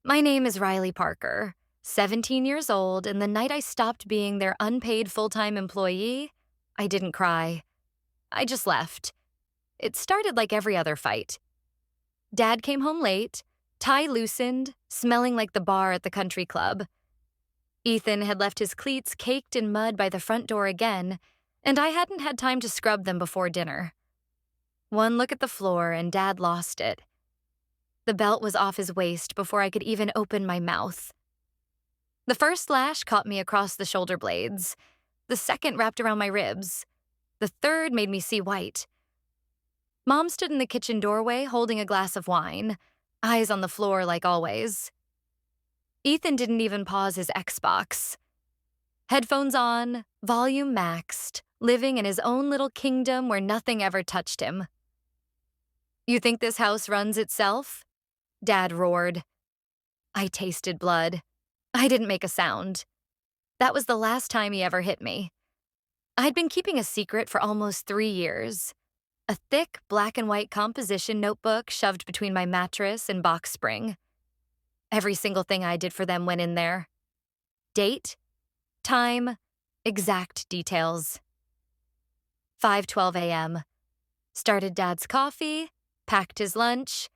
My name is Riley Parker, 17 years old, and the night I stopped being their unpaid full-time employee, I didn't cry. I just left. It started like every other fight. Dad came home late, tie loosened, smelling like the bar at the country club. Ethan had left his cleats caked in mud by the front door again, and I hadn't had time to scrub them before dinner. One look at the floor and Dad lost it. The belt was off his waist before I could even open my mouth. The first lash caught me across the shoulder blades. The second wrapped around my ribs. The third made me see white. Mom stood in the kitchen doorway holding a glass of wine, eyes on the floor like always. Ethan didn't even pause his Xbox. Headphones on, volume maxed, living in his own little kingdom where nothing ever touched him. "You think this house runs itself?" Dad roared. I tasted blood. I didn't make a sound. That was the last time he ever hit me. I'd been keeping a secret for almost 3 years. A thick black and white composition notebook shoved between my mattress and box spring. Every single thing I did for them went in there. Date, time, exact details. 5:12 a.m. Started Dad's coffee, packed his lunch.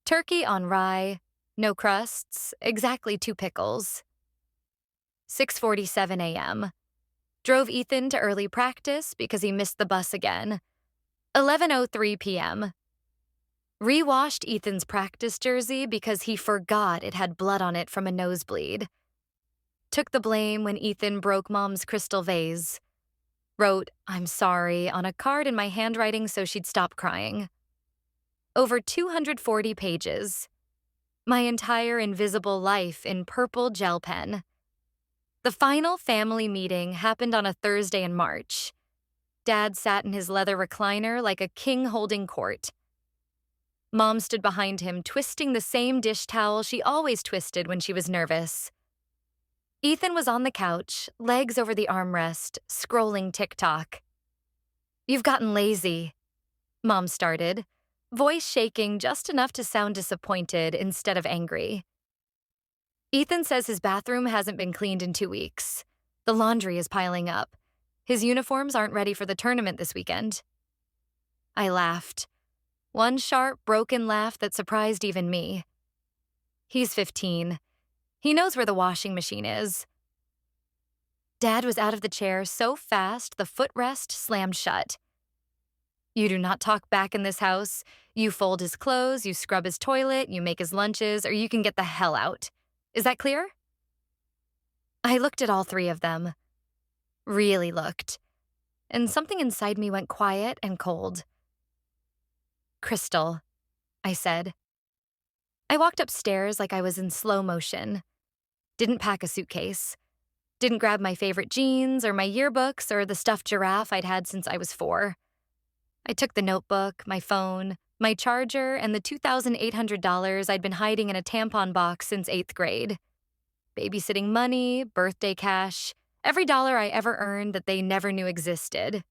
Turkey on rye, no crusts, exactly 2 pickles. 6:47 a.m. Drove Ethan to early practice because he missed the bus again. 11:03 p.m. Rewashed Ethan's practice jersey because he forgot it had blood on it from a nosebleed. Took the blame when Ethan broke Mom's crystal vase. Wrote, "I'm sorry," on a card in my handwriting so she'd stop crying. Over 240 pages. My entire invisible life in purple gel pen. The final family meeting happened on a Thursday in March. Dad sat in his leather recliner like a king holding court. Mom stood behind him, twisting the same dish towel she always twisted when she was nervous. Ethan was on the couch, legs over the armrest, scrolling TikTok. "You've gotten lazy," Mom started, voice shaking just enough to sound disappointed instead of angry. "Ethan says his bathroom hasn't been cleaned in 2 weeks. The laundry is piling up. His uniforms aren't ready for the tournament this weekend." I laughed. One sharp, broken laugh that surprised even me. He's 15. He knows where the washing machine is. Dad was out of the chair so fast the footrest slammed shut. "You do not talk back in this house. You fold his clothes, you scrub his toilet, you make his lunches, or you can get the hell out. Is that clear?" I looked at all 3 of them. Really looked. And something inside me went quiet and cold. "Crystal," I said. I walked upstairs like I was in slow motion. Didn't pack a suitcase. Didn't grab my favorite jeans or my yearbooks or the stuffed giraffe I'd had since I was 4. I took the notebook, my phone, my charger, and the $2,800 I'd been hiding in a tampon box since 8th grade. Babysitting money, birthday cash, every dollar I ever earned that they never knew existed.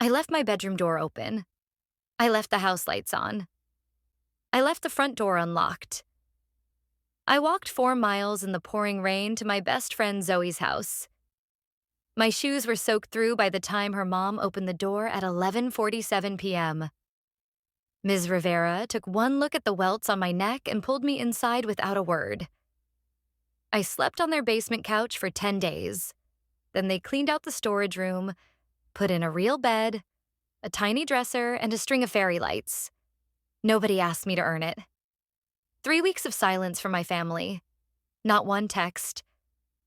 I left my bedroom door open. I left the house lights on. I left the front door unlocked. I walked 4 miles in the pouring rain to my best friend Zoe's house. My shoes were soaked through by the time her mom opened the door at 11:47 p.m. Ms. Rivera took one look at the welts on my neck and pulled me inside without a word. I slept on their basement couch for 10 days. Then they cleaned out the storage room, put in a real bed, a tiny dresser, and a string of fairy lights. Nobody asked me to earn it. 3 weeks of silence from my family. Not one text.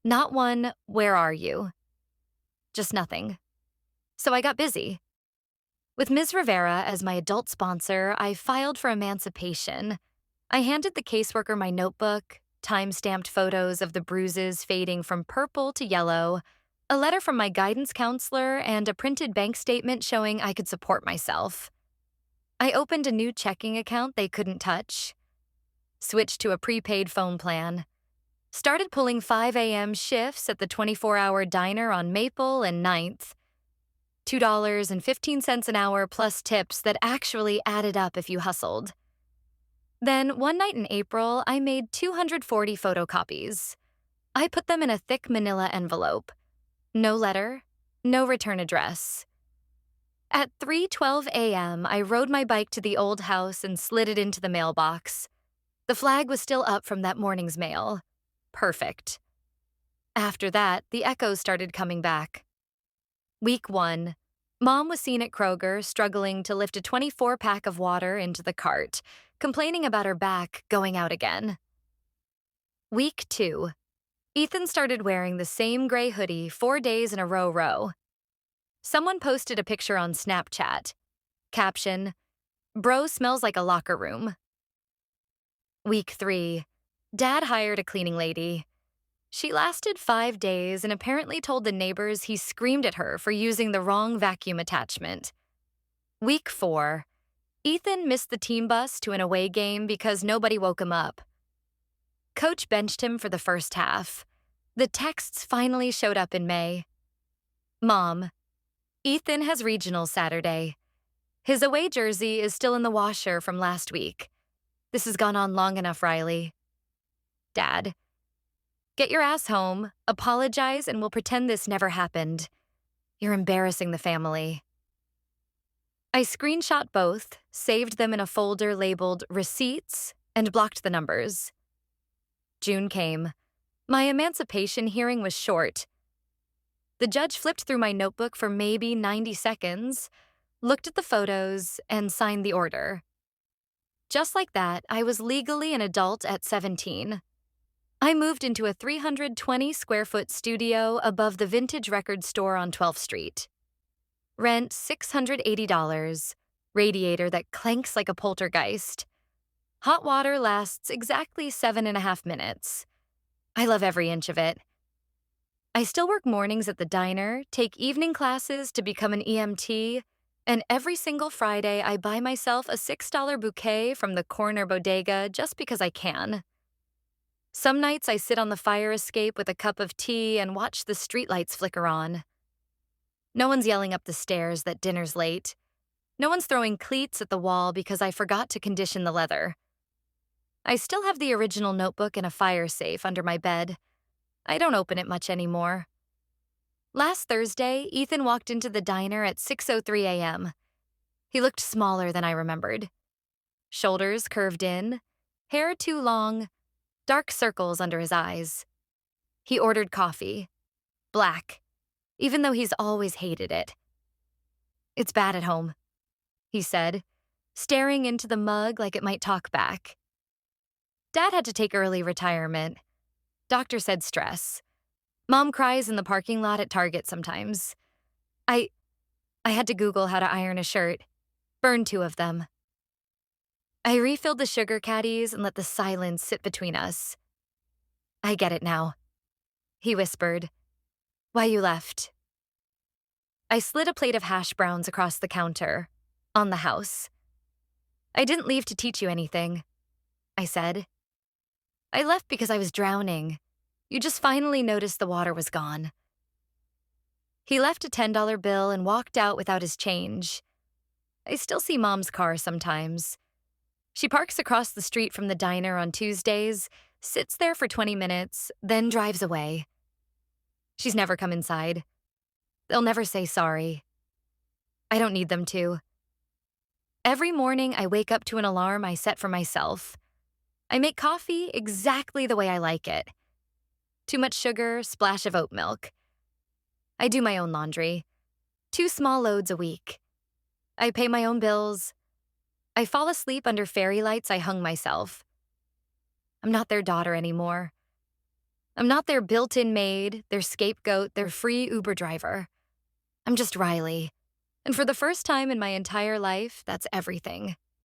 Not one, "Where are you?" Just nothing. So I got busy. With Ms. Rivera as my adult sponsor, I filed for emancipation. I handed the caseworker my notebook, time-stamped photos of the bruises fading from purple to yellow, a letter from my guidance counselor, and a printed bank statement showing I could support myself. I opened a new checking account they couldn't touch. Switched to a prepaid phone plan. Started pulling 5 a.m. shifts at the 24-hour diner on Maple and 9th. $2.15 an hour plus tips that actually added up if you hustled. Then, one night in April, I made 240 photocopies. I put them in a thick manila envelope. No letter, no return address. At 3:12 a.m., I rode my bike to the old house and slid it into the mailbox. The flag was still up from that morning's mail. Perfect. After that, the echoes started coming back. Week 1. Mom was seen at Kroger struggling to lift a 24-pack of water into the cart, complaining about her back going out again. Week 2. Ethan started wearing the same gray hoodie 4 days in a row. Someone posted a picture on Snapchat. Caption, "Bro smells like a locker room." Week 3. Dad hired a cleaning lady. She lasted 5 days and apparently told the neighbors he screamed at her for using the wrong vacuum attachment. Week 4. Ethan missed the team bus to an away game because nobody woke him up. Coach benched him for the first half. The texts finally showed up in May. Mom, Ethan has regionals Saturday. His away jersey is still in the washer from last week. This has gone on long enough, Riley. Dad, get your ass home, apologize, and we'll pretend this never happened. You're embarrassing the family. I screenshot both, saved them in a folder labeled Receipts, and blocked the numbers. June came. My emancipation hearing was short. The judge flipped through my notebook for maybe 90 seconds, looked at the photos, and signed the order. Just like that, I was legally an adult at 17. I moved into a 320-square-foot studio above the vintage record store on 12th Street. Rent $680, radiator that clanks like a poltergeist. Hot water lasts exactly 7.5 minutes. I love every inch of it. I still work mornings at the diner, take evening classes to become an EMT, and every single Friday I buy myself a $6 bouquet from the corner bodega just because I can. Some nights I sit on the fire escape with a cup of tea and watch the streetlights flicker on. No one's yelling up the stairs that dinner's late. No one's throwing cleats at the wall because I forgot to condition the leather. I still have the original notebook in a fire safe under my bed. I don't open it much anymore. Last Thursday, Ethan walked into the diner at 6:03 a.m. He looked smaller than I remembered. Shoulders curved in, hair too long, dark circles under his eyes. He ordered coffee. Black, even though he's always hated it. "It's bad at home," he said, staring into the mug like it might talk back. Dad had to take early retirement. Doctor said stress. Mom cries in the parking lot at Target sometimes. I had to Google how to iron a shirt. Burned 2 of them. I refilled the sugar caddies and let the silence sit between us. "I get it now," he whispered. "Why you left?" I slid a plate of hash browns across the counter, on the house. "I didn't leave to teach you anything," I said. "I left because I was drowning. You just finally noticed the water was gone." He left a $10 bill and walked out without his change. I still see Mom's car sometimes. She parks across the street from the diner on Tuesdays, sits there for 20 minutes, then drives away. She's never come inside. They'll never say sorry. I don't need them to. Every morning I wake up to an alarm I set for myself. I make coffee exactly the way I like it. Too much sugar, splash of oat milk. I do my own laundry. 2 small loads a week. I pay my own bills. I fall asleep under fairy lights I hung myself. I'm not their daughter anymore. I'm not their built-in maid, their scapegoat, their free Uber driver. I'm just Riley. And for the first time in my entire life, that's everything.